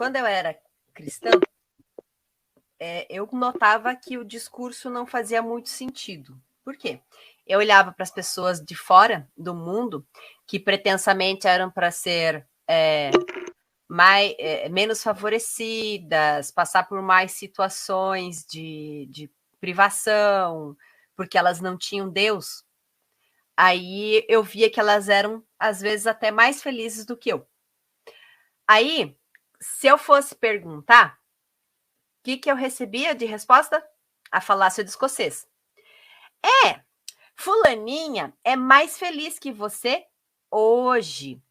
quando eu era cristã, eu notava que o discurso não fazia muito sentido. Por quê? Eu olhava para as pessoas de fora do mundo, que pretensamente eram para ser menos favorecidas, passar por mais situações de privação, porque elas não tinham Deus. Aí eu via que elas eram, às vezes, até mais felizes do que eu. Aí, se eu fosse perguntar, o que eu recebia de resposta? A falácia do escocês. Fulaninha é mais feliz que você hoje,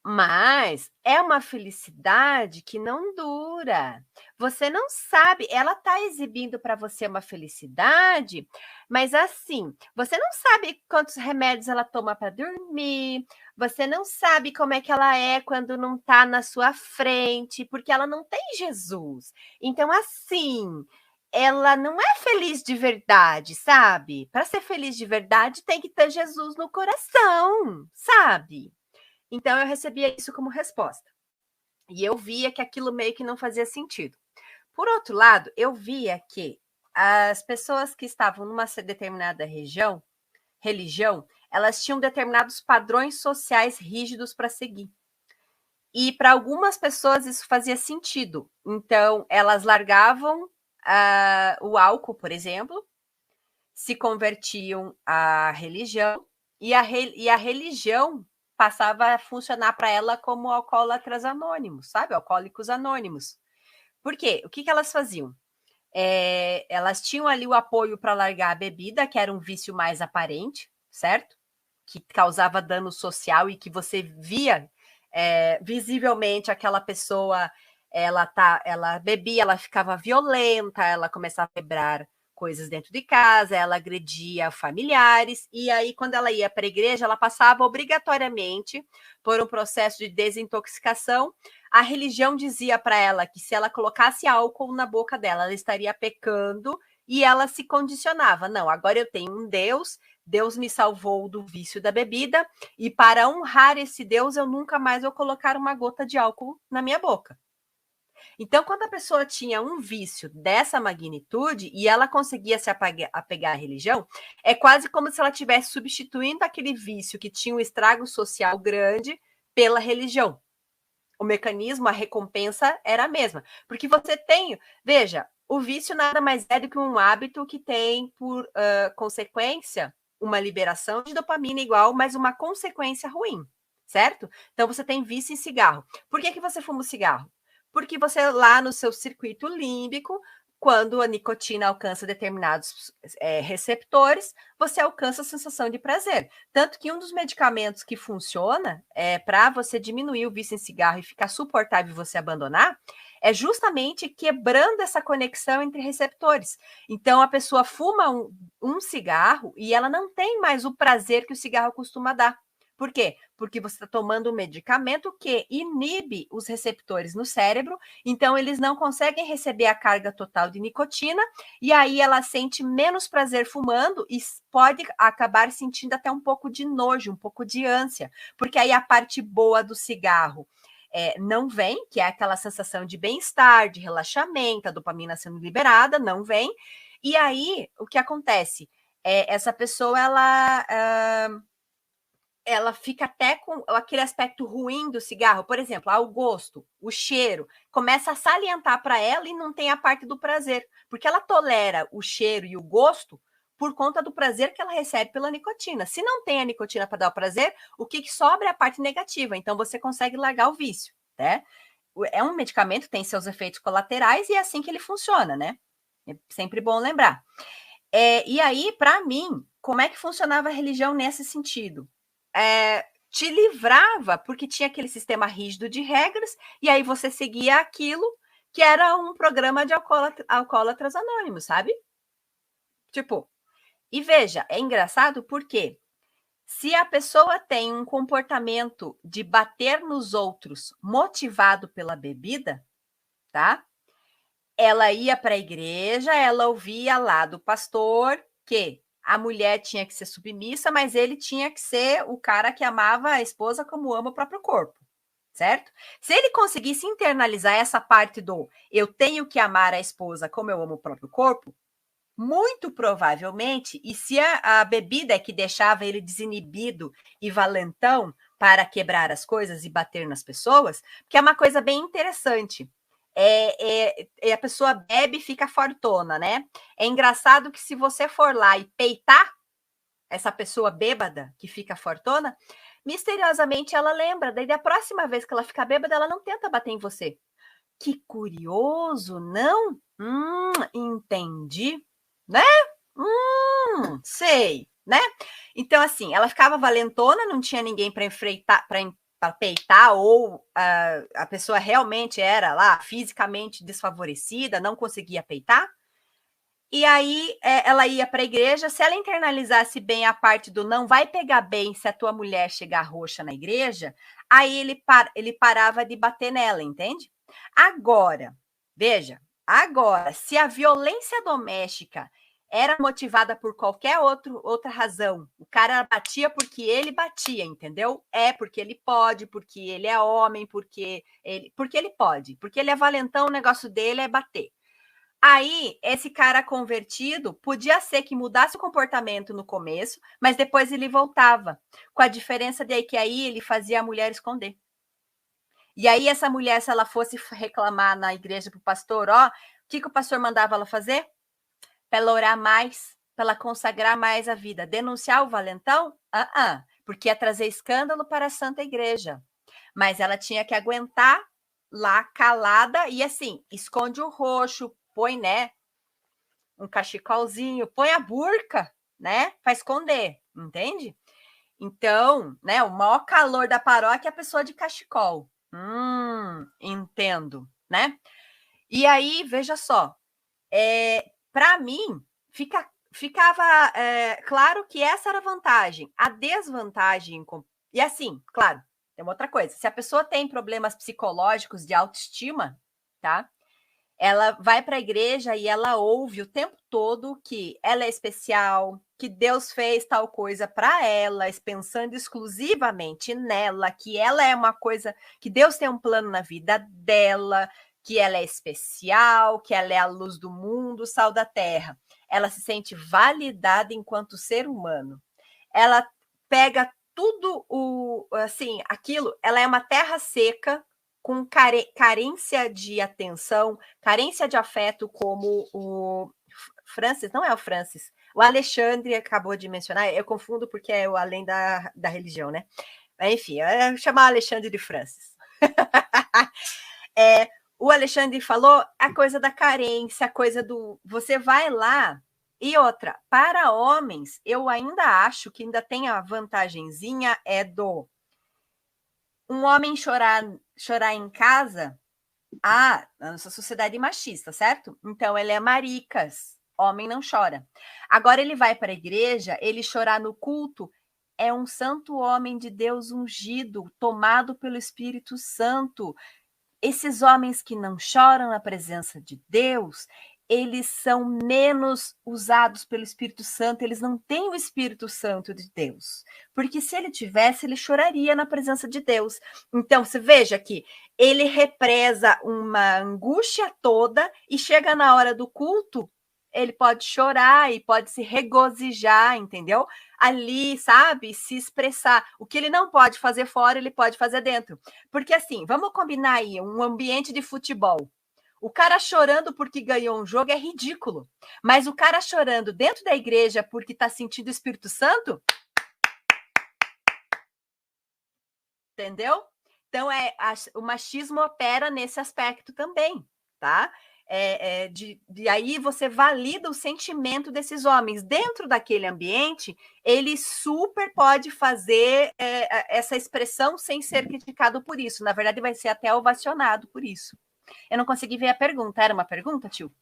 mas é uma felicidade que não dura. Você não sabe, ela está exibindo para você uma felicidade, mas assim, você não sabe quantos remédios ela toma para dormir, você não sabe como é que ela é quando não está na sua frente, porque ela não tem Jesus. Então, assim, ela não é feliz de verdade, sabe? Para ser feliz de verdade, tem que ter Jesus no coração, sabe? Então eu recebia isso como resposta. E eu via que aquilo meio que não fazia sentido. Por outro lado, eu via que as pessoas que estavam numa determinada religião, elas tinham determinados padrões sociais rígidos para seguir. E para algumas pessoas isso fazia sentido. Então, elas largavam o álcool, por exemplo, se convertiam à religião, e a religião passava a funcionar para ela como alcoólatras anônimos, sabe? Alcoólicos anônimos. Por quê? O que elas faziam? Elas tinham ali o apoio para largar a bebida, que era um vício mais aparente, certo? Que causava dano social e que você via visivelmente aquela pessoa, ela bebia, ela ficava violenta, ela começava a quebrar coisas dentro de casa, ela agredia familiares, e aí quando ela ia para a igreja, ela passava obrigatoriamente por um processo de desintoxicação. A religião dizia para ela que se ela colocasse álcool na boca dela, ela estaria pecando, e ela se condicionava. Não, agora eu tenho um Deus, Deus me salvou do vício da bebida, e para honrar esse Deus, eu nunca mais vou colocar uma gota de álcool na minha boca. Então, quando a pessoa tinha um vício dessa magnitude e ela conseguia se apegar à religião, é quase como se ela estivesse substituindo aquele vício que tinha um estrago social grande pela religião. O mecanismo, a recompensa era a mesma. Porque você tem, veja, o vício nada mais é do que um hábito que tem por consequência uma liberação de dopamina igual, mas uma consequência ruim, certo? Então você tem vício em cigarro. Por que você fuma o cigarro? Porque você lá no seu circuito límbico, quando a nicotina alcança determinados receptores, você alcança a sensação de prazer. Tanto que um dos medicamentos que funciona para você diminuir o vício em cigarro e ficar suportável você abandonar, é justamente quebrando essa conexão entre receptores. Então, a pessoa fuma um cigarro e ela não tem mais o prazer que o cigarro costuma dar. Por quê? Porque você está tomando um medicamento que inibe os receptores no cérebro, então eles não conseguem receber a carga total de nicotina, e aí ela sente menos prazer fumando e pode acabar sentindo até um pouco de nojo, um pouco de ânsia, porque aí a parte boa do cigarro não vem, que é aquela sensação de bem-estar, de relaxamento, a dopamina sendo liberada, não vem, e aí o que acontece? Essa pessoa, ela fica até com aquele aspecto ruim do cigarro, por exemplo, o gosto, o cheiro, começa a salientar para ela e não tem a parte do prazer, porque ela tolera o cheiro e o gosto por conta do prazer que ela recebe pela nicotina. Se não tem a nicotina para dar o prazer, o que sobra é a parte negativa, então você consegue largar o vício, né? É um medicamento que tem seus efeitos colaterais e é assim que ele funciona, né? É sempre bom lembrar. E aí, para mim, como é que funcionava a religião nesse sentido? Te livrava, porque tinha aquele sistema rígido de regras, e aí você seguia aquilo que era um programa de alcoólatras anônimos, sabe? Tipo, e veja, é engraçado porque se a pessoa tem um comportamento de bater nos outros motivado pela bebida, tá? Ela ia para a igreja, ela ouvia lá do pastor que a mulher tinha que ser submissa, mas ele tinha que ser o cara que amava a esposa como ama o próprio corpo, certo? Se ele conseguisse internalizar essa parte do eu tenho que amar a esposa como eu amo o próprio corpo, muito provavelmente, e se a bebida é que deixava ele desinibido e valentão para quebrar as coisas e bater nas pessoas, que é uma coisa bem interessante. A pessoa bebe e fica fortona, né? É engraçado que se você for lá e peitar essa pessoa bêbada que fica fortona, misteriosamente ela lembra, daí da próxima vez que ela ficar bêbada, ela não tenta bater em você. Que curioso, não? Entendi, né? Sei, né? Então, assim, ela ficava valentona, não tinha ninguém para enfrentar, para peitar, ou a pessoa realmente era lá fisicamente desfavorecida, não conseguia peitar. E aí ela ia para a igreja, se ela internalizasse bem a parte do não vai pegar bem se a tua mulher chegar roxa na igreja, aí ele parava de bater nela, entende? Agora, veja, agora, se a violência doméstica era motivada por qualquer outra razão, o cara batia porque ele batia, entendeu? É porque ele pode, porque ele é homem, porque ele pode, porque ele é valentão, o negócio dele é bater. Aí, esse cara convertido podia ser que mudasse o comportamento no começo, mas depois ele voltava. Com a diferença de que aí ele fazia a mulher esconder. E aí, essa mulher, se ela fosse reclamar na igreja para o pastor, o que o pastor mandava ela fazer? Para ela orar mais, para ela consagrar mais a vida. Denunciar o valentão? Porque ia trazer escândalo para a Santa Igreja. Mas ela tinha que aguentar lá calada e assim, esconde o roxo, põe, né, um cachecolzinho, põe a burca, né, para esconder, entende? Então, né, o maior calor da paróquia é a pessoa de cachecol. Entendo, né? E aí, veja só, para mim, ficava claro que essa era a vantagem. A desvantagem, e assim, claro, tem uma outra coisa, se a pessoa tem problemas psicológicos de autoestima, tá? Ela vai para a igreja e ela ouve o tempo todo que ela é especial, que Deus fez tal coisa para ela, pensando exclusivamente nela, que ela é uma coisa, que Deus tem um plano na vida dela, que ela é especial, que ela é a luz do mundo, o sal da terra. Ela se sente validada enquanto ser humano. Ela pega tudo assim, aquilo, ela é uma terra seca com carência de atenção, carência de afeto, como o Francis, não é o Francis, o Alexandre acabou de mencionar, eu confundo porque é o além da religião, né? Enfim, chamar Alexandre de Francis. O Alexandre falou a coisa da carência, a coisa do você vai lá. E outra, para homens, eu ainda acho que ainda tem a vantagenzinha do um homem chorar em casa, a nossa sociedade machista, certo? Então ele é maricas, homem não chora. Agora ele vai para a igreja, ele chorar no culto, é um santo homem de Deus ungido, tomado pelo Espírito Santo. Esses homens que não choram na presença de Deus, eles são menos usados pelo Espírito Santo, eles não têm o Espírito Santo de Deus. Porque se ele tivesse, ele choraria na presença de Deus. Então, você veja que ele represa uma angústia toda e chega na hora do culto, ele pode chorar e pode se regozijar, entendeu? Ali, sabe? Se expressar. O que ele não pode fazer fora, ele pode fazer dentro. Porque assim, vamos combinar aí um ambiente de futebol. O cara chorando porque ganhou um jogo é ridículo. Mas o cara chorando dentro da igreja porque está sentindo o Espírito Santo, entendeu? Então, o machismo opera nesse aspecto também, tá? De aí você valida o sentimento desses homens. Dentro daquele ambiente, ele super pode fazer essa expressão sem ser criticado por isso. Na verdade, vai ser até ovacionado por isso. Eu não consegui ver a pergunta. Era uma pergunta, tio?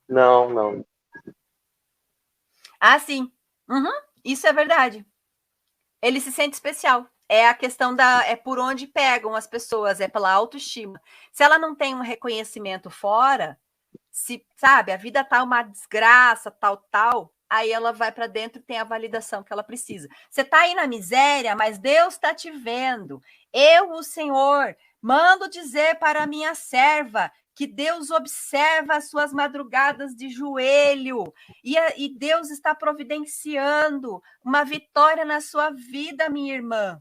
Não, não. Ah, sim. Uhum, isso é verdade. Ele se sente especial. É a questão é por onde pegam as pessoas, é pela autoestima. Se ela não tem um reconhecimento fora, se, sabe, a vida tá uma desgraça, tal, aí ela vai para dentro e tem a validação que ela precisa. Você está aí na miséria, mas Deus está te vendo. Eu, o Senhor, mando dizer para a minha serva que Deus observa as suas madrugadas de joelho e Deus está providenciando uma vitória na sua vida, minha irmã.